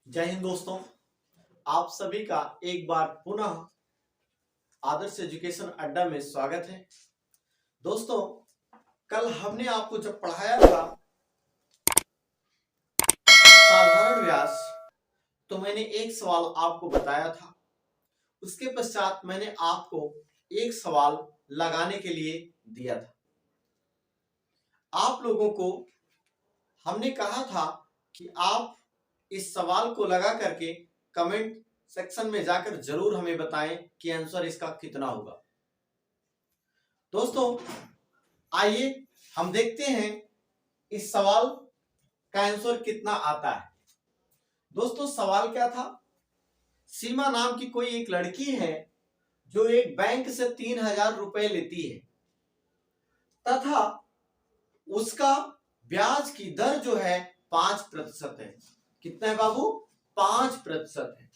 जय हिंद दोस्तों, आप सभी का एक बार पुनः आदर्श एजुकेशन अड्डा में स्वागत है। दोस्तों, कल हमने आपको जब पढ़ाया था साधारण व्यास, तो मैंने एक सवाल आपको बताया था। उसके पश्चात मैंने आपको एक सवाल लगाने के लिए दिया था। आप लोगों को हमने कहा था कि आप इस सवाल को लगा करके कमेंट सेक्शन में जाकर जरूर हमें बताएं कि आंसर इसका कितना होगा। दोस्तों, आइए हम देखते हैं इस सवाल का आंसर कितना आता है। दोस्तों, सवाल क्या था? सीमा नाम की कोई एक लड़की है जो एक बैंक से 3,000 रुपए लेती है तथा उसका ब्याज की दर जो है 5% है। कितना है बाबू? 5% है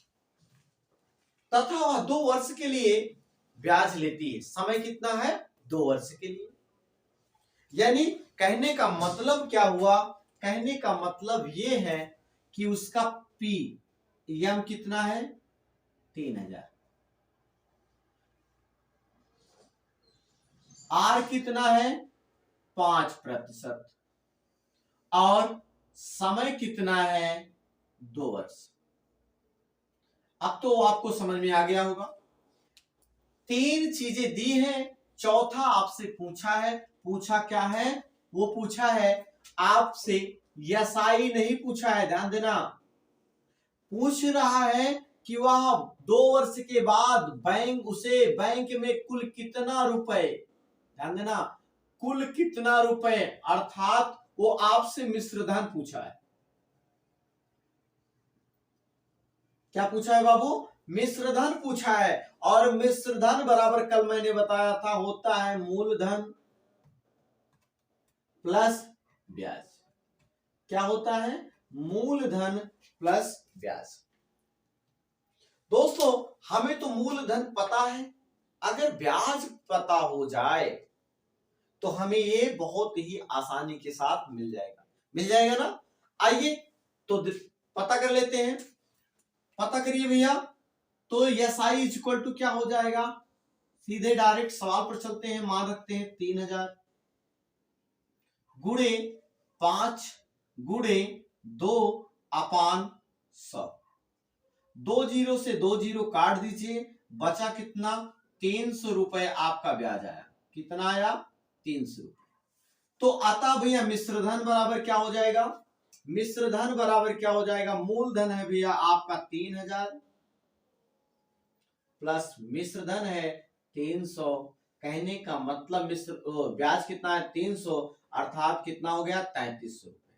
तथा वह 2 वर्ष के लिए ब्याज लेती है। समय कितना है? 2 वर्ष के लिए। यानी कहने का मतलब क्या हुआ? कहने का मतलब ये है कि उसका पी एम कितना है? 3,000। आर कितना है? 5% और समय कितना है? 2 वर्ष। अब तो आपको समझ में आ गया होगा। 3 चीजें दी है, चौथा आपसे पूछा है। पूछा क्या है? वो पूछा है आपसे यसाई नहीं पूछा है, ध्यान देना। पूछ रहा है कि वह 2 वर्ष के बाद बैंक में कुल कितना रुपए, ध्यान देना, कुल कितना रुपए, अर्थात वो आपसे मिश्र धन पूछा है। क्या पूछा है बाबू? मिश्र धन पूछा है। और मिश्र धन बराबर कल मैंने बताया था होता है मूलधन प्लस ब्याज। क्या होता है? मूलधन प्लस ब्याज। दोस्तों, हमें तो मूलधन पता है, अगर ब्याज पता हो जाए तो हमें ये बहुत ही आसानी के साथ मिल जाएगा ना। आइए तो पता कर लेते हैं। पता करिए भैया। तो S I is equal to क्या हो जाएगा? सीधे डायरेक्ट सवाल पर चलते हैं। मान रखते हैं 3,000 गुणे 5 गुणे 2/100। 2 जीरो से 2 जीरो काट दीजिए, बचा कितना? 300 रुपए आपका ब्याज आया। कितना आया? 300 रुपए। तो आता भैया मिश्रधन बराबर क्या हो जाएगा? मिश्रधन बराबर क्या हो जाएगा? मूलधन है भैया आपका 3,000 प्लस मिश्रधन है 300। कहने का मतलब ब्याज कितना है? 300, अर्थात कितना हो गया? 3,300 रुपए।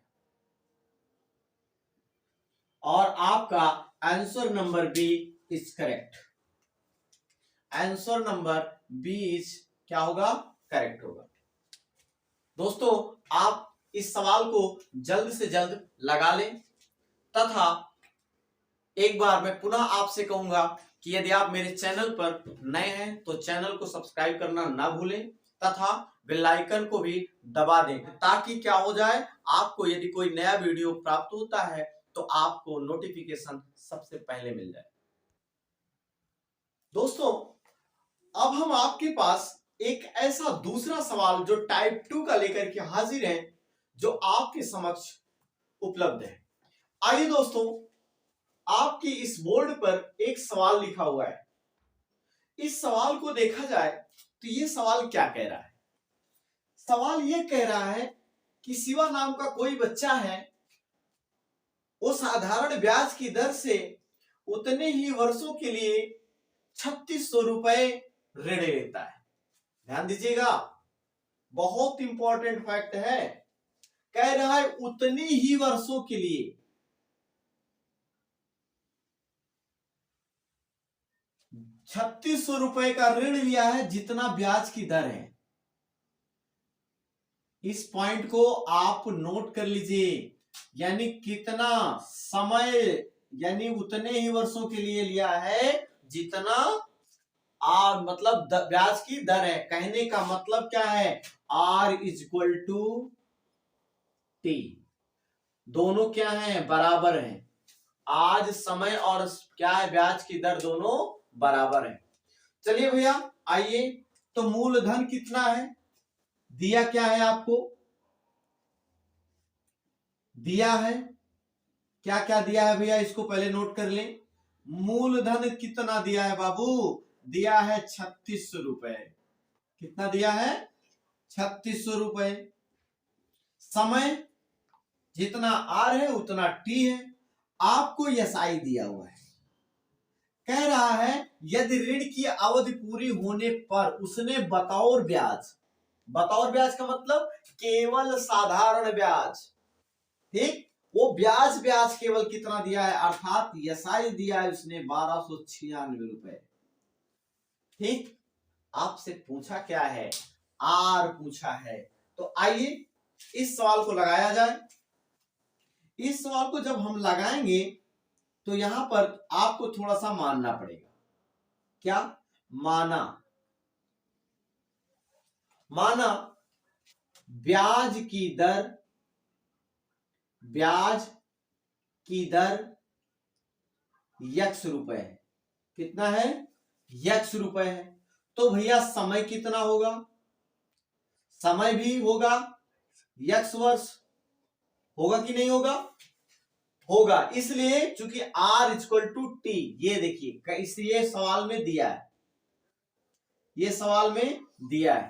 और आपका answer number B is correct. Answer number B is क्या होगा? करेक्ट होगा। दोस्तों, आप इस सवाल को जल्द से जल्द लगा लें तथा एक बार मैं पुनः आपसे कहूंगा कि यदि आप मेरे चैनल पर नए हैं तो चैनल को सब्सक्राइब करना ना भूलें तथा बेल आइकन को भी दबा दें, ताकि क्या हो जाए, आपको यदि कोई नया वीडियो प्राप्त होता है तो आपको नोटिफिकेशन सबसे पहले मिल जाए। दोस्तों, अब हम आपके पास एक ऐसा दूसरा सवाल जो टाइप 2 का लेकर के हाजिर है, जो आपके समक्ष उपलब्ध है। आइए दोस्तों, आपकी इस बोर्ड पर एक सवाल लिखा हुआ है। इस सवाल को देखा जाए तो ये सवाल क्या कह रहा है? सवाल ये कह रहा है कि शिवा नाम का कोई बच्चा है, वो साधारण ब्याज की दर से उतने ही वर्षों के लिए 3,600 रुपए ऋण लेता है। ध्यान दीजिएगा, बहुत इंपॉर्टेंट फैक्ट है। कह रहा है उतनी ही वर्षों के लिए 3,600 रुपए का ऋण लिया है, जितना ब्याज की दर है। इस पॉइंट को आप नोट कर लीजिए। यानी कितना समय, यानी उतने ही वर्षों के लिए लिया है जितना मतलब ब्याज की दर है। कहने का मतलब क्या है? R is equal to T। दोनों क्या है? बराबर हैं। आज समय और क्या है, ब्याज की दर दोनों बराबर है। चलिए भैया आइए, तो मूलधन कितना है, दिया क्या है आपको, दिया है क्या क्या दिया है भैया, इसको पहले नोट कर लें। मूलधन कितना दिया है बाबू, दिया है 3600 रुपए। कितना दिया है, 3600 रुपए। समय जितना आर है उतना टी है। आपको एसआई दिया हुआ है, कह रहा है यदि ऋण की अवधि पूरी होने पर उसने बतौर ब्याज, बतौर ब्याज का मतलब केवल साधारण ब्याज, ठीक, वो ब्याज ब्याज केवल कितना दिया है, अर्थात एसआई दिया है उसने 1296 रुपए। ठीक, आपसे पूछा क्या है, आर पूछा है। तो आइए इस सवाल को लगाया जाए। इस सवाल को जब हम लगाएंगे तो यहां पर आपको थोड़ा सा मानना पड़ेगा। क्या माना, माना ब्याज की दर, ब्याज की दर x रुपए है। कितना है, x रुपए है। तो भैया समय कितना होगा, समय भी होगा x वर्ष, होगा कि नहीं होगा, होगा। इसलिए चूंकि r इक्वल टू टी, ये देखिए इसलिए सवाल में दिया है, ये सवाल में दिया है।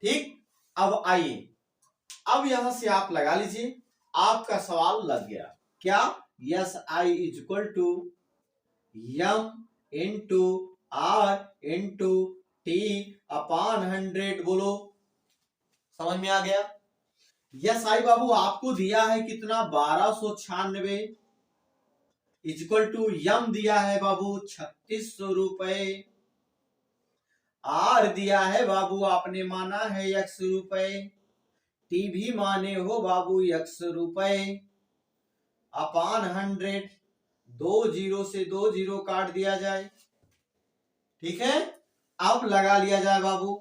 ठीक, अब आइए, अब यहां से आप लगा लीजिए, आपका सवाल लग गया। क्या, S I equal to M into R into T upon 100। बोलो, समझ में आ गया। यस आई बाबू आपको दिया है कितना, 1296 इक्वल टू यम दिया है बाबू 3600 रुपए, आर दिया है बाबू आपने माना है x रुपए, टी भी माने हो बाबू x रुपए, अपान 100, 2 जीरो से 2 जीरो काट दिया जाए। ठीक है, अब लगा लिया जाए बाबू,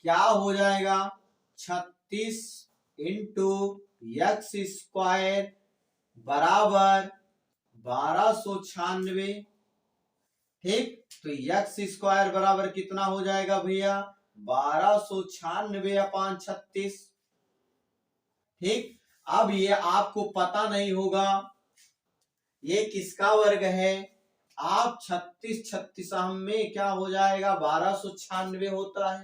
क्या हो जाएगा, 36 इंटू एक्स स्क्वायर बराबर 1296। ठीक, तो एक्स स्क्वायर बराबर कितना हो जाएगा भैया, 1296 अपान 36। ठीक, अब ये आपको पता नहीं होगा ये किसका वर्ग है, आप 36 36 में क्या हो जाएगा, 1296 होता है।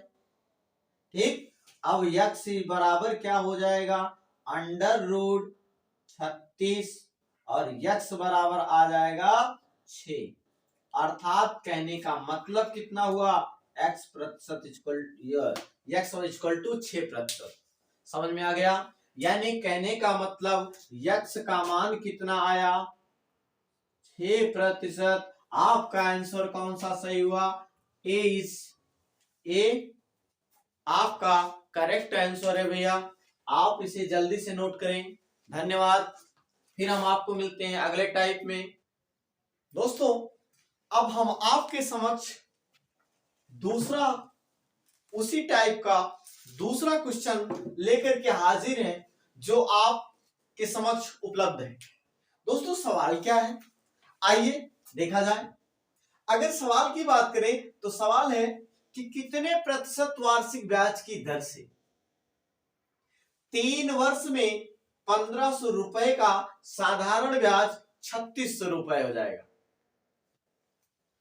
ठीक, अब यक्स बराबर क्या हो जाएगा, अंडर रूट 36 और यक्स बराबर आ जाएगा 6। अर्थात कहने का मतलब कितना हुआ, x प्रतिशत एक्स इक्वल टू 6%। समझ में आ गया, यानी कहने का मतलब x का मान कितना आया, 6%। आपका आंसर कौन सा सही हुआ, ए आपका करेक्ट आंसर है भैया। आप इसे जल्दी से नोट करें। धन्यवाद, फिर हम आपको मिलते हैं अगले टाइप में। दोस्तों अब हम आपके समक्ष दूसरा, उसी टाइप का दूसरा क्वेश्चन लेकर के हाजिर हैं जो आपके समक्ष उपलब्ध है। दोस्तों सवाल क्या है, आइए देखा जाए। अगर सवाल की बात करें तो सवाल है कि कितने प्रतिशत वार्षिक ब्याज की दर से 3 वर्ष में 1500 रुपए का साधारण ब्याज 3600 रुपए हो जाएगा।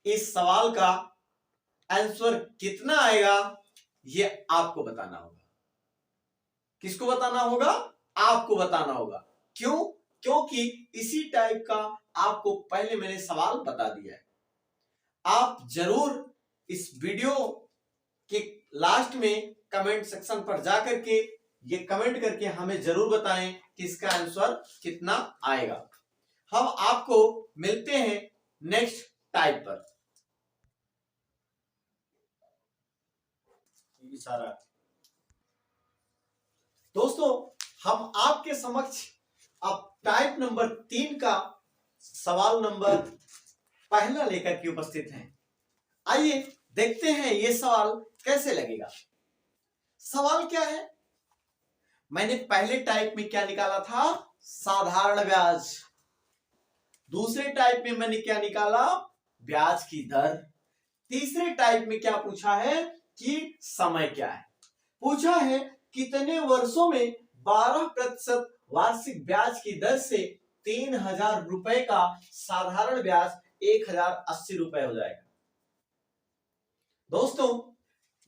इस सवाल का आंसर कितना आएगा ये आपको बताना होगा। किसको बताना होगा, आपको बताना होगा। क्यों, क्योंकि इसी टाइप का आपको पहले मैंने सवाल बता दिया है। आप जरूर इस वीडियो के लास्ट में कमेंट सेक्शन पर जाकर के ये कमेंट करके हमें जरूर बताएं कि इसका आंसर कितना आएगा। हम आपको मिलते हैं नेक्स्ट टाइप पर। सारा दोस्तों हम आपके समक्ष अब टाइप नंबर 3 का सवाल नंबर पहला लेकर के उपस्थित हैं। आइए देखते हैं ये सवाल कैसे लगेगा। सवाल क्या है, मैंने पहले टाइप में क्या निकाला था, साधारण ब्याज। दूसरे टाइप में मैंने क्या निकाला, ब्याज की दर। तीसरे टाइप में क्या पूछा है कि समय क्या है। पूछा है कितने वर्षों में 12% वार्षिक ब्याज की दर से 3000 रुपए का साधारण ब्याज 1080 रुपए हो जाएगा। दोस्तों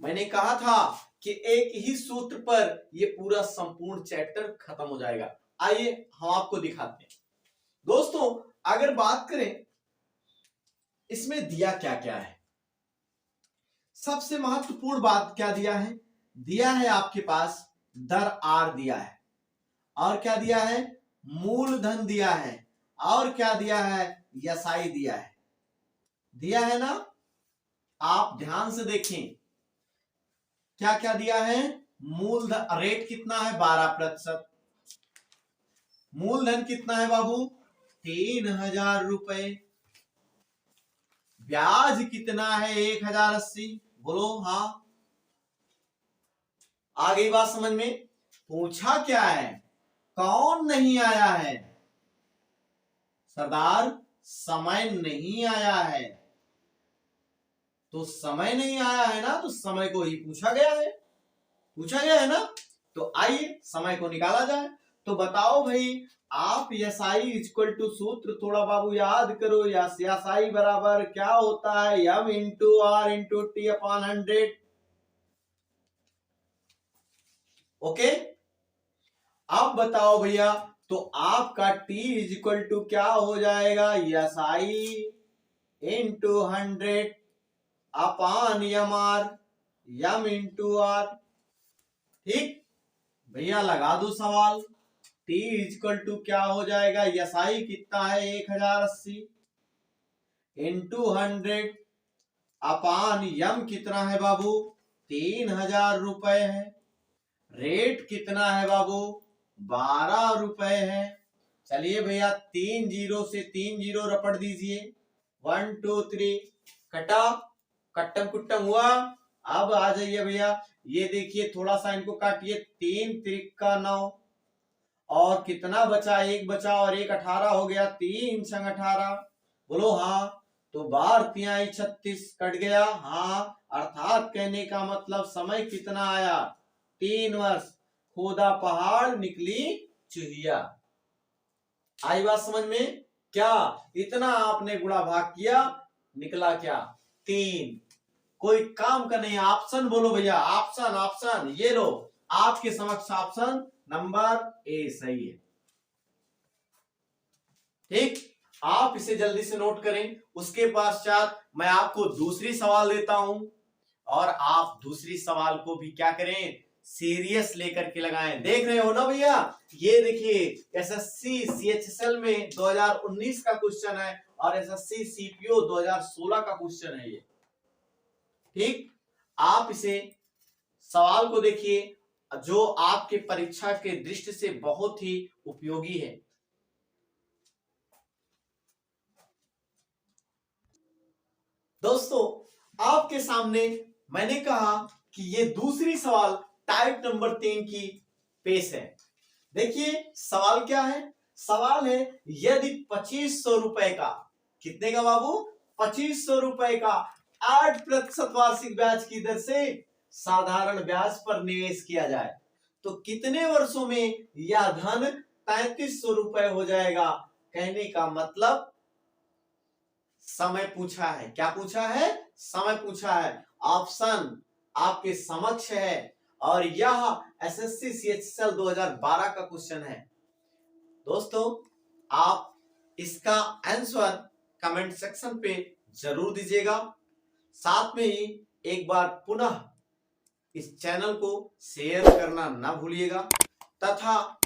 मैंने कहा था कि एक ही सूत्र पर यह पूरा संपूर्ण चैप्टर खत्म हो जाएगा। आइए हम आपको दिखाते हैं। दोस्तों अगर बात करें इसमें दिया क्या क्या है, सबसे महत्वपूर्ण बात क्या दिया है, दिया है आपके पास दर आर दिया है, और क्या दिया है, मूलधन दिया है, और क्या दिया है, यसाई दिया है। दिया है ना, आप ध्यान से देखें क्या क्या दिया है। मूलधन रेट कितना है 12%, मूलधन कितना है बाबू 3000 रुपए, ब्याज कितना है 1080, बोलो हाँ। आ गई बात समझ में। पूछा क्या है, कौन नहीं आया है सरदार, समय नहीं आया है। तो समय नहीं आया है ना, तो समय को ही पूछा गया है, पूछा गया है ना। तो आइए समय को निकाला जाए। तो बताओ भाई आप एसआई इक्वल टू सूत्र थोड़ा बाबू याद करो। एसआई बराबर क्या होता है, M into R into T upon 100। Okay अब बताओ भैया, तो आपका T इज इक्वल टू क्या हो जाएगा, SI into 100 upon M R, M into R. ठीक भैया लगा दो सवाल। T इक्वल टू क्या हो जाएगा, एसआई कितना है 1080 इंटू 100 अपान यम कितना है बाबू 3000 रुपए है, रेट कितना है बाबू 12 रुपए है। चलिए भैया 3 जीरो से 3 जीरो रपट दीजिए, 1 2 3 कटा, कट्टम कुट्टम हुआ। अब आ जाइए भैया, ये देखिए थोड़ा सा इनको काटिए, 3 त्रिका 9 और कितना बचा, एक बचा और एक 18 हो गया, 3 संग 18, बोलो हाँ। तो 12 तिहाई 36 कट गया, हाँ। अर्थात कहने का मतलब समय कितना आया 3 वर्ष, खोदा पहाड़ निकली चुहिया। आई बात समझ में, क्या इतना आपने गुणा भाग किया, निकला क्या 3। कोई काम का नहीं, ऑप्शन बोलो भैया, ऑप्शन ऑप्शन ये लो आपके समक्ष ऑप्शन नंबर ए सही है। ठीक आप इसे जल्दी से नोट करें। उसके पश्चात मैं आपको दूसरी सवाल देता हूं और आप दूसरी सवाल को भी क्या करें, सीरियस लेकर के लगाएं। देख रहे हो ना भैया, ये देखिए एसएससी सीएचएसएल में 2019 का क्वेश्चन है और एसएससी सीपीओ 2016 का क्वेश्चन है ये। ठीक आप इसे सवाल को देखिए जो आपके परीक्षा के दृष्टि से बहुत ही उपयोगी है। दोस्तों आपके सामने मैंने कहा कि ये दूसरी सवाल टाइप नंबर 3 की पेश है। देखिए सवाल क्या है, सवाल है यदि 2500 रुपए का, कितने का बाबू 2500 रुपए का 8% वार्षिक ब्याज की दर से साधारण ब्याज पर निवेश किया जाए तो कितने वर्षों में यह धन 3300 रुपए हो जाएगा। कहने का मतलब समय पूछा है, क्या पूछा है, समय पूछा है। ऑप्शन आपके समक्ष है और यह एसएससी सीएचएसएल 2012 का क्वेश्चन है। दोस्तों आप इसका आंसर कमेंट सेक्शन पे जरूर दीजिएगा। साथ में ही एक बार पुनः इस चैनल को शेयर करना ना भूलिएगा तथा आप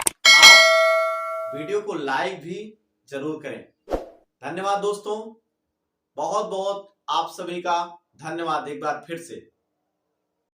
वीडियो को लाइक भी जरूर करें। धन्यवाद दोस्तों, बहुत बहुत आप सभी का धन्यवाद एक बार फिर से।